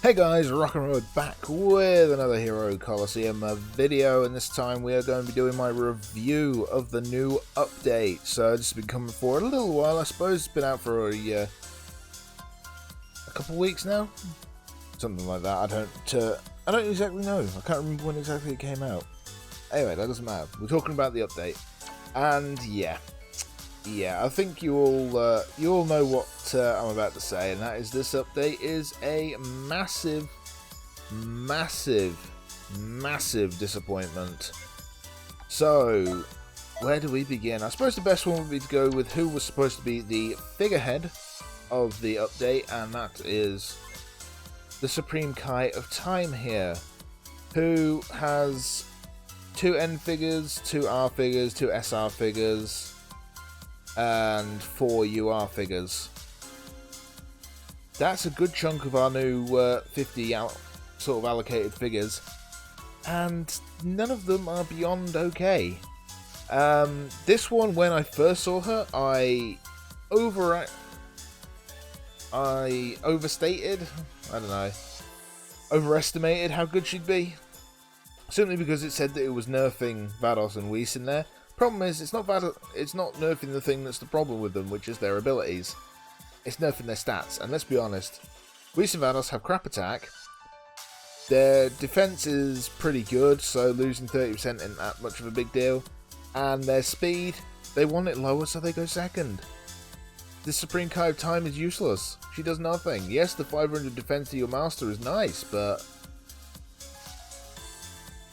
Hey guys, Rock and Roll back with another Hero Colosseum video, and this time we are going to be doing my review of the new update. So this has been coming for a little while, I suppose. It's been out for a couple weeks now, something like that. I don't exactly know. I can't remember when exactly it came out. Anyway, that doesn't matter. We're talking about the update, and yeah, I think you all know what I'm about to say, and that is this update is a massive disappointment. So, where do we begin? I suppose the best one would be to go with who was supposed to be the figurehead of the update, and that is the Supreme Kai of Time here, who has 2 N figures, 2 R figures, 2 SR figures, and 4 UR figures. That's a good chunk of our new 50 sort of allocated figures, and none of them are beyond okay. This one, when I first saw her, I overestimated how good she'd be, simply because it said that it was nerfing Bardocks and Whis in there. Problem is, it's not nerfing the thing that's the problem with them, which is their abilities. It's nerfing their stats, and let's be honest, Whis and Bardocks have crap attack. Their defense is pretty good, so losing 30% isn't that much of a big deal. And their speed, they want it lower, so they go second. The Supreme Kai of Time is useless. She does nothing. Yes, the 500 defense to your master is nice, but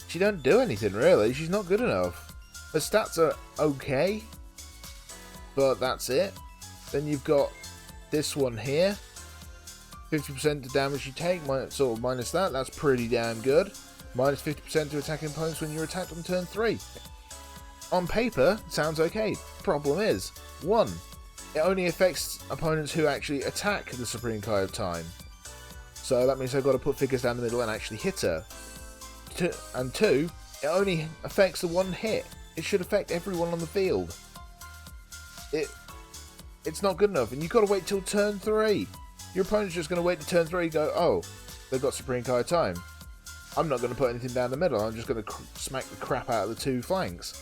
she don't do anything really. She's not good enough. Her stats are okay, but that's it. Then you've got this one here. 50% to damage you take, minus that. That's pretty damn good. Minus 50% to attacking opponents when you're attacked on turn 3. On paper, sounds okay. Problem is, 1, it only affects opponents who actually attack the Supreme Kai of Time. So that means I've got to put figures down the middle and actually hit her. And 2, it only affects the one hit. It should affect everyone on the field. It's not good enough, and you've got to wait till turn 3. Your opponent's just going to wait to turn 3 and go, oh, they've got Supreme Kai of Time. I'm not going to put anything down the middle, I'm just going to smack the crap out of the 2 flanks.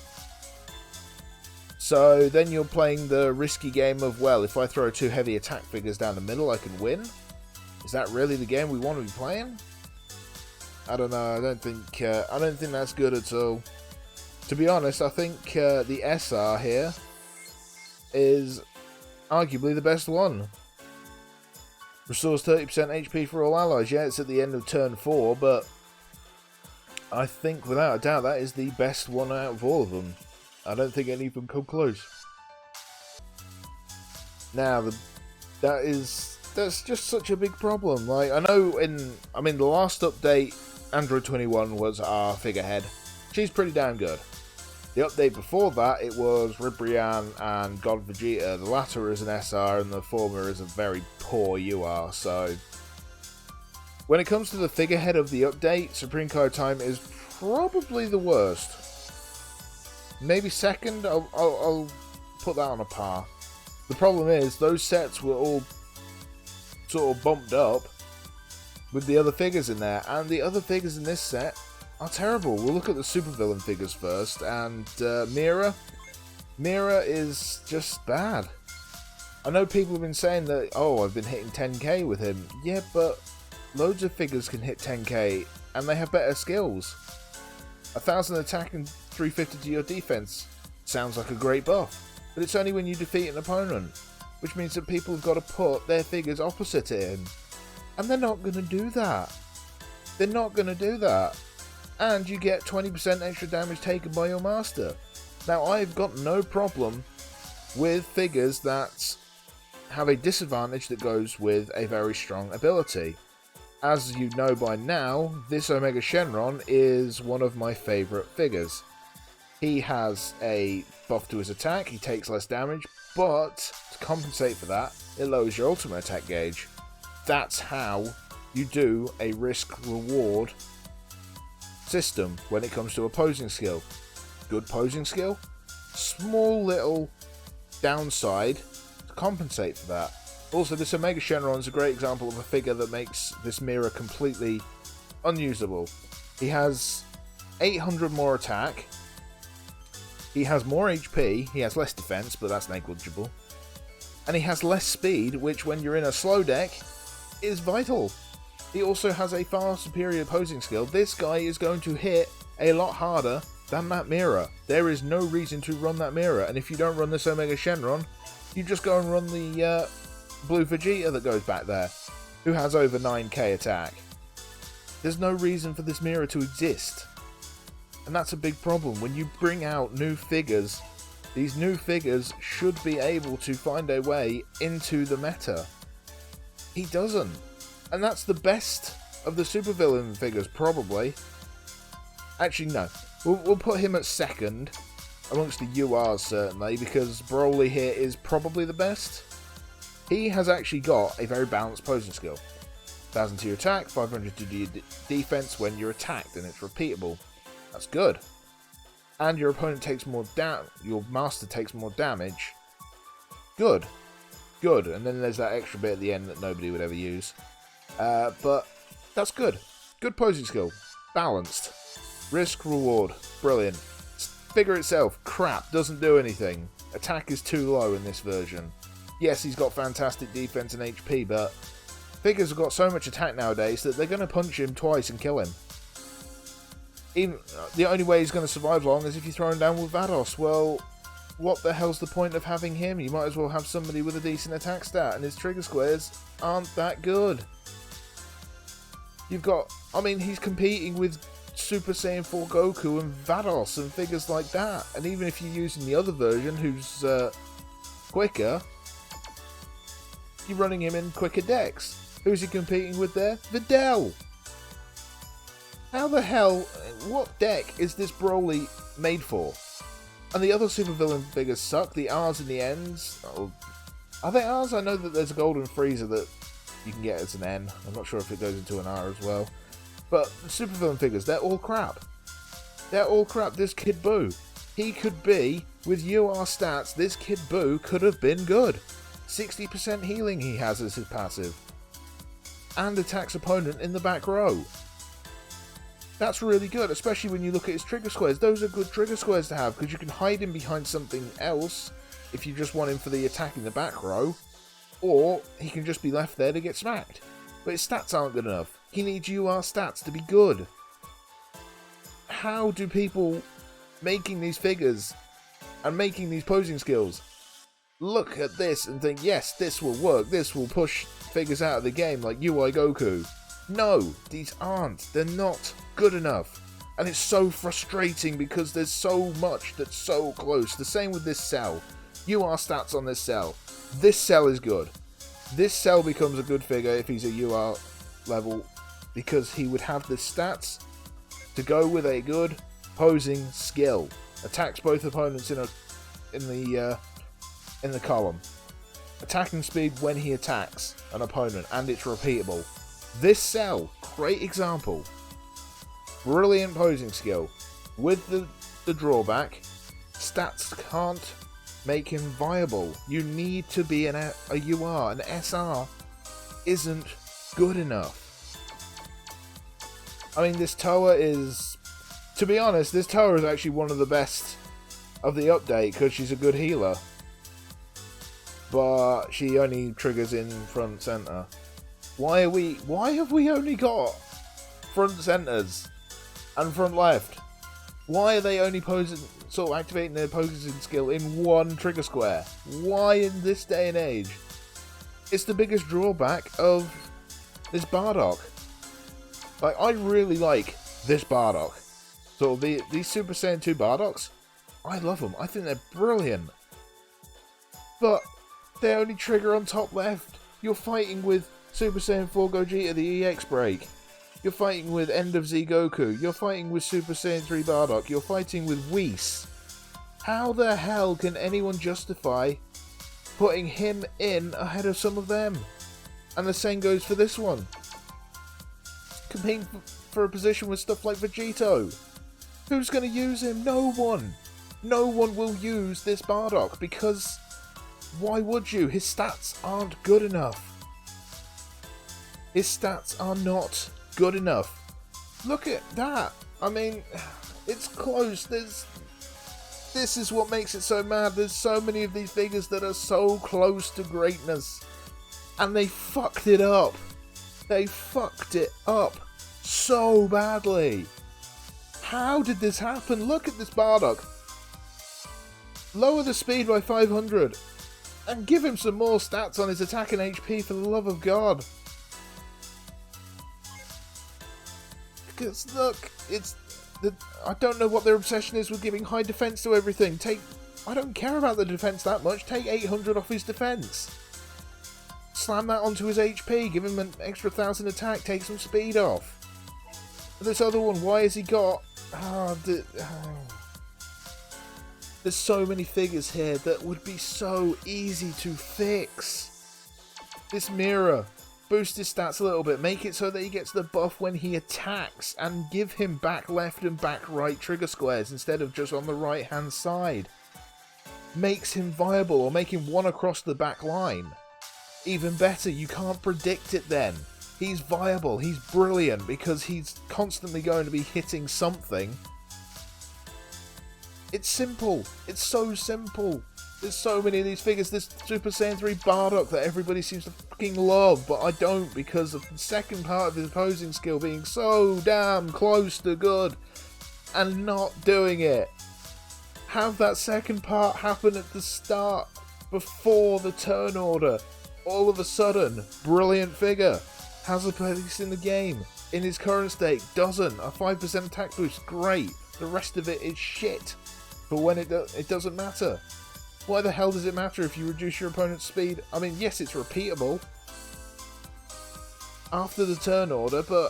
So then you're playing the risky game of, well, if I throw 2 heavy attack figures down the middle, I can win? Is that really the game we want to be playing? I don't know, I don't think that's good at all. To be honest, I think the SR here is arguably the best one. Restores 30% HP for all allies. Yeah, it's at the end of turn 4, but I think without a doubt that is the best one out of all of them. I don't think any of them come close. Now, that's just such a big problem. Like, I know the last update, Android 21 was our figurehead. She's pretty damn good. The update before that, it was Ribrianne and God Vegeta. The latter is an SR and the former is a very poor UR, so when it comes to the figurehead of the update, Supreme Kai of Time is probably the worst. Maybe second, I'll put that on a par. The problem is, those sets were all sort of bumped up with the other figures in there, and the other figures in this set are terrible. We'll look at the supervillain figures first, and Mira is just bad. I know people have been saying that, oh, I've been hitting 10k with him. Yeah, but loads of figures can hit 10k, and they have better skills. 1000 attack and 350 to your defense sounds like a great buff, but it's only when you defeat an opponent, which means that people have got to put their figures opposite him, and they're not going to do that. They're not going to do that. And you get 20% extra damage taken by your master. Now, I've got no problem with figures that have a disadvantage that goes with a very strong ability. As you know by now, this Omega Shenron is one of my favourite figures. He has a buff to his attack, he takes less damage, but to compensate for that, it lowers your ultimate attack gauge. That's how you do a risk-reward system when it comes to a posing skill. Good posing skill, small little downside to compensate for that. Also, this Omega Shenron is a great example of a figure that makes this mirror completely unusable. He has 800 more attack. He has more HP. He has less defense, but that's negligible. And he has less speed, which when you're in a slow deck is vital. He also has a far superior opposing skill. This guy is going to hit a lot harder than that mirror. There is no reason to run that mirror. And if you don't run this Omega Shenron, you just go and run the Blue Vegeta that goes back there, who has over 9k attack. There's no reason for this mirror to exist. And that's a big problem. When you bring out new figures, these new figures should be able to find a way into the meta. He doesn't. And that's the best of the supervillain figures, probably. Actually, no. We'll put him at second, amongst the URs, certainly, because Broly here is probably the best. He has actually got a very balanced posing skill. 1000 to your attack, 500 to your defense when you're attacked, and it's repeatable. That's good. And your opponent takes more your master takes more damage. Good. Good. And then there's that extra bit at the end that nobody would ever use. But that's good. Good posing skill. Balanced. Risk, reward. Brilliant. Figure itself, crap. Doesn't do anything. Attack is too low in this version. Yes, he's got fantastic defense and HP, but figures have got so much attack nowadays that they're going to punch him twice and kill him. Even the only way he's going to survive long is if you throw him down with Bardocks. Well, what the hell's the point of having him? You might as well have somebody with a decent attack stat, and his trigger squares aren't that good. You've got, I mean, he's competing with Super Saiyan 4 Goku and Vados and figures like that. And even if you're using the other version, who's quicker, you're running him in quicker decks. Who's he competing with there? Videl! How the hell, what deck is this Broly made for? And the other supervillain figures suck. The R's and the N's. Oh, are they R's? I know that there's a Golden Freezer that you can get as an N. I'm not sure if it goes into an R as well. But the supervillain figures, they're all crap. They're all crap. This Kid Buu, he could be, with UR stats, this Kid Buu could have been good. 60% healing he has as his passive. And attacks opponent in the back row. That's really good, especially when you look at his trigger squares. Those are good trigger squares to have, because you can hide him behind something else if you just want him for the attack in the back row, or he can just be left there to get smacked. But his stats aren't good enough. He needs UR stats to be good. How do people making these figures and making these posing skills look at this and think, yes, this will work, this will push figures out of the game like UI Goku? No, these aren't. They're not good enough. And it's so frustrating because there's so much that's so close. The same with this Cell. UR stats on this Cell. This Cell is good. This Cell becomes a good figure if he's a UR level, because he would have the stats to go with a good posing skill. Attacks both opponents in the column. Attacking speed when he attacks an opponent, and it's repeatable. This Cell, great example. Brilliant posing skill. With the drawback, stats can't make him viable. You need to be a UR. An SR isn't good enough. I mean, this Toa is, to be honest, this Toa is actually one of the best of the update because she's a good healer. But she only triggers in front center. Why have we only got front centers and front left? Why are they only activating their posing skill in one trigger square? Why in this day and age? It's the biggest drawback of this Bardock. Like, I really like this Bardock. So these Super Saiyan 2 Bardocks, I love them. I think they're brilliant. But they only trigger on top left. You're fighting with Super Saiyan 4 Gogeta, the EX break. You're fighting with End of Z Goku. You're fighting with Super Saiyan 3 Bardock. You're fighting with Whis. How the hell can anyone justify putting him in ahead of some of them? And the same goes for this one. Competing for a position with stuff like Vegito. Who's going to use him? No one. No one will use this Bardock because Why would you? His stats aren't good enough. His stats are not good enough. Look at that. I mean, it's close. This is what makes it so mad. There's so many of these figures that are so close to greatness. And they fucked it up. They fucked it up so badly. How did this happen? Look at this Bardock. Lower the speed by 500. And give him some more stats on his attack and HP, for the love of God. Because look, I don't know what their obsession is with giving high defense to everything. I don't care about the defense that much. Take 800 off his defense. Slam that onto his HP. Give him an extra 1,000 attack. Take some speed off. This other one, why has he got... There's so many figures here that would be so easy to fix. This mirror. Boost his stats a little bit. Make it so that he gets the buff when he attacks. And give him back left and back right trigger squares instead of just on the right hand side. Makes him viable, or make him one across the back line. Even better, you can't predict it then. He's viable. He's brilliant because he's constantly going to be hitting something. It's simple. It's so simple. There's so many of these figures. This Super Saiyan 3 Bardock that everybody seems to fucking love, but I don't, because of the second part of his opposing skill being so damn close to good and not doing it. Have that second part happen at the start, before the turn order. All of a sudden, brilliant figure. Has a place in the game. In his current state, doesn't. A 5% attack boost, great. The rest of it is shit. But when it doesn't matter. Why the hell does it matter if you reduce your opponent's speed? I mean, yes, it's repeatable after the turn order, but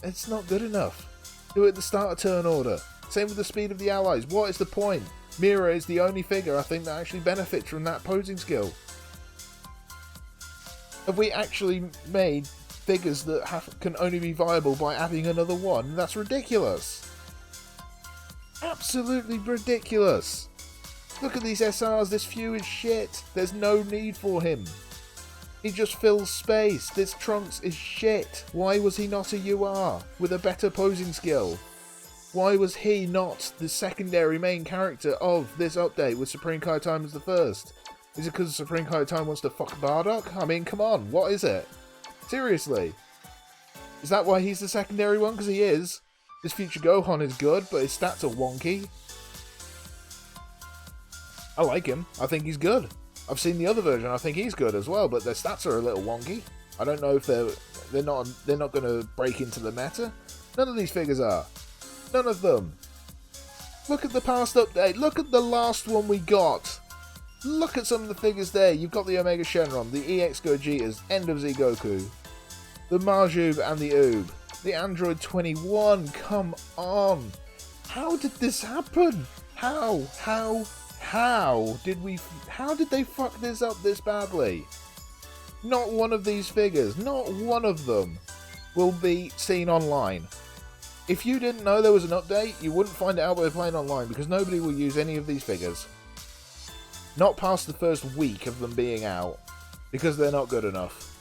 it's not good enough. Do it at the start of turn order. Same with the speed of the allies. What is the point? Mira is the only figure I think that actually benefits from that posing skill. Have we actually made figures that can only be viable by adding another one? That's ridiculous. Absolutely ridiculous. Look at these SRs. This Few is shit. There's no need for him. He just fills space. This Trunks is shit. Why was he not a UR with a better posing skill? Why was he not the secondary main character of this update with Supreme Kai Time as the first? Is it because Supreme Kai Time wants to fuck Bardock? I mean, come on, what is it? Seriously. Is that why he's the secondary one? Because he is. This future Gohan is good, but his stats are wonky. I like him. I think he's good. I've seen the other version. I think he's good as well, but their stats are a little wonky. I don't know if they're not going to break into the meta. None of these figures are. None of them. Look at the past update. Look at the last one we got. Look at some of the figures there. You've got the Omega Shenron, the EX Gogetas, End of Z Goku, the Majub and the Oob, the Android 21. Come on. How did this happen? How did they fuck this up this badly? Not one of these figures, not one of them, will be seen online. If you didn't know there was an update, you wouldn't find it out by playing online, because nobody will use any of these figures. Not past the first week of them being out, because they're not good enough.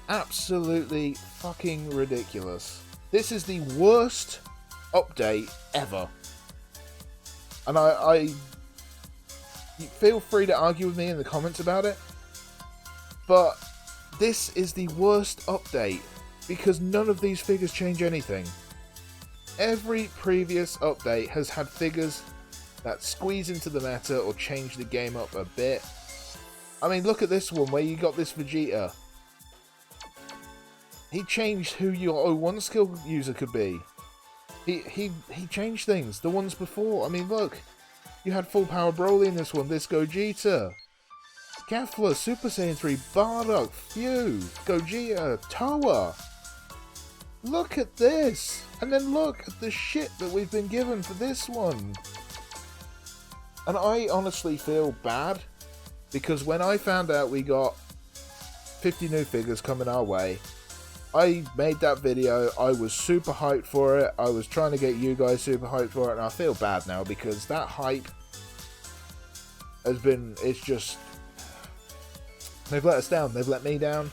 Absolutely fucking ridiculous. This is the worst update ever. And I feel free to argue with me in the comments about it, but this is the worst update because none of these figures change anything. Every previous update has had figures that squeeze into the meta or change the game up a bit. I mean, look at this one where you got this Vegeta. He changed who your O1 skill user could be. He changed things. The ones before, I mean, look. You had full power Broly in this one. This Gogeta. Kefla, Super Saiyan 3, Bardock, Few, Gogeta, Toa. Look at this. And then look at the shit that we've been given for this one. And I honestly feel bad. Because when I found out we got 50 new figures coming our way, I made that video, I was super hyped for it, I was trying to get you guys super hyped for it, and I feel bad now because that hype it's just, they've let us down, they've let me down,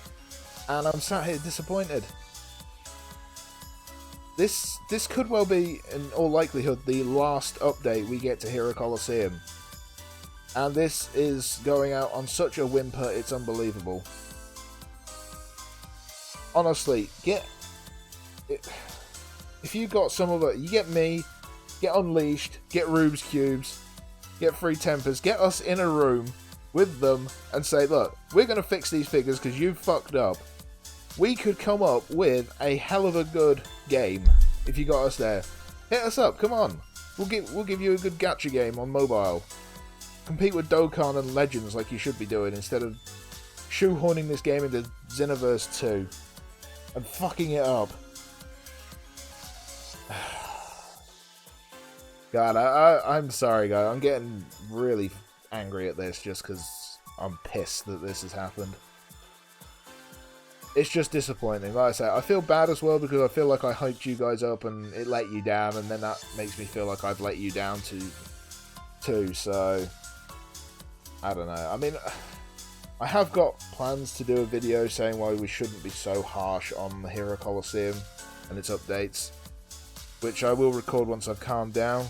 and I'm sat here disappointed. This could well be, in all likelihood, the last update we get to Hero Colosseum. And this is going out on such a whimper, it's unbelievable. Honestly, if you got some of it, you get me, get Unleashed, get Rubes Cubes, get Free Tempers, get us in a room with them and say, look, we're going to fix these figures because you fucked up. We could come up with a hell of a good game if you got us there. Hit us up, come on. We'll give you a good gacha game on mobile. Compete with Dokkan and Legends like you should be doing instead of shoehorning this game into Xenoverse 2 and fucking it up. God, I'm sorry, guys. I'm getting really angry at this just because I'm pissed that this has happened. It's just disappointing. Like I say, I feel bad as well because I feel like I hyped you guys up and it let you down, and then that makes me feel like I've let you down too. So I don't know. I mean, I have got plans to do a video saying why we shouldn't be so harsh on the Hero Colosseum and its updates, which I will record once I've calmed down.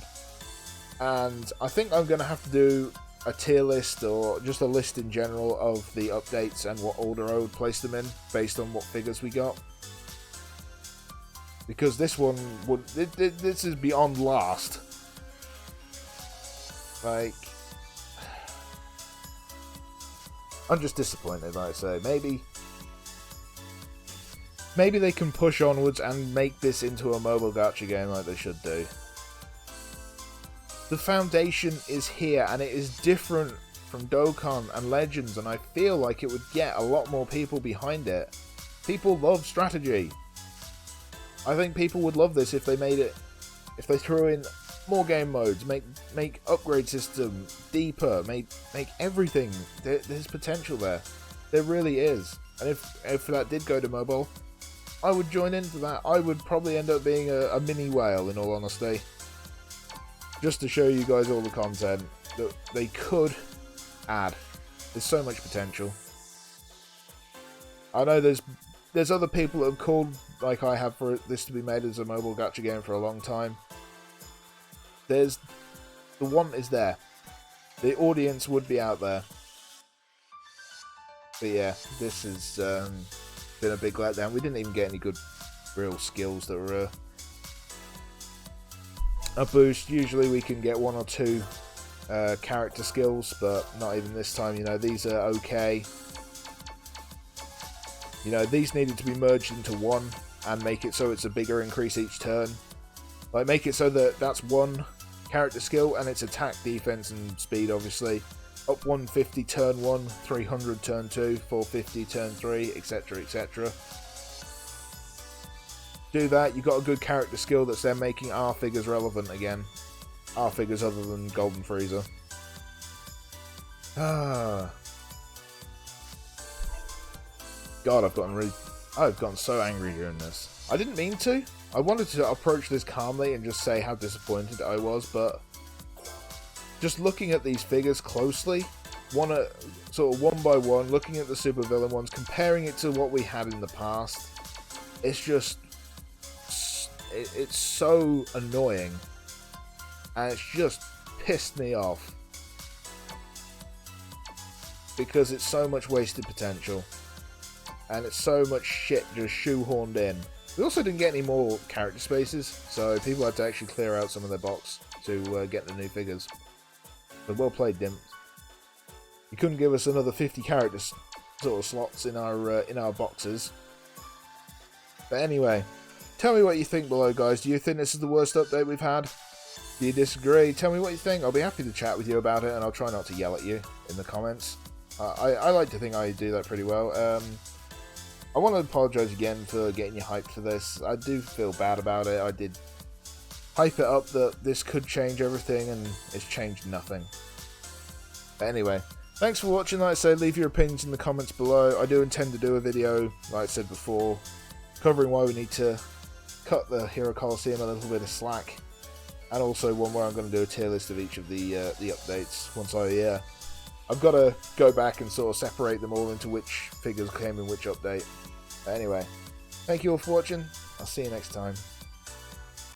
And I think I'm going to have to do a tier list or just a list in general of the updates and what order I would place them in based on what figures we got. Because this one would... This is beyond last. Like... I'm just disappointed, like I say. Maybe they can push onwards and make this into a mobile gacha game like they should do. The foundation is here, and it is different from Dokkan and Legends, and I feel like it would get a lot more people behind it. People love strategy. I think people would love this if they made it, if they threw in more game modes, make upgrade system deeper, make everything. There's potential there. There really is. And if that did go to mobile, I would join into that. I would probably end up being a mini whale, in all honesty. Just to show you guys all the content that they could add. There's so much potential. I know there's other people that have called, like I have, for this to be made as a mobile gacha game for a long time. The want is there. The audience would be out there. But yeah, this has been a big letdown. We didn't even get any good real skills that were a boost. Usually we can get 1 or 2 character skills, but not even this time. You know, these are okay. You know, these needed to be merged into one and make it so it's a bigger increase each turn. Like, make it so that that's 1 character skill and it's attack, defense and speed, obviously. Up 150 turn 1, 300 turn 2, 450 turn 3, etc, etc. Do that, you've got a good character skill that's then making our figures relevant again. Our figures other than Golden Frieza. God, I've gotten so angry during this. I didn't mean to. I wanted to approach this calmly and just say how disappointed I was, but just looking at these figures closely, sort of one by one, looking at the supervillain ones, comparing it to what we had in the past, it's just... It's so annoying, and it's just pissed me off because it's so much wasted potential and it's so much shit just shoehorned in. We also didn't get any more character spaces, so people had to actually clear out some of their box to get the new figures. So well played, Dimp. You couldn't give us another 50 characters sort of slots in our boxes. But anyway. Tell me what you think below, guys. Do you think this is the worst update we've had? Do you disagree? Tell me what you think. I'll be happy to chat with you about it, and I'll try not to yell at you in the comments. I like to think I do that pretty well. I want to apologise again for getting you hyped for this. I do feel bad about it. I did hype it up that this could change everything, and it's changed nothing. But anyway, thanks for watching. Like I said, leave your opinions in the comments below. I do intend to do a video, like I said before, covering why we need to cut the Hero Colosseum a little bit of slack, and also one where I'm going to do a tier list of each of the updates once I I've got to go back and sort of separate them all into which figures came in which update. But anyway, thank you all for watching. I'll see you next time.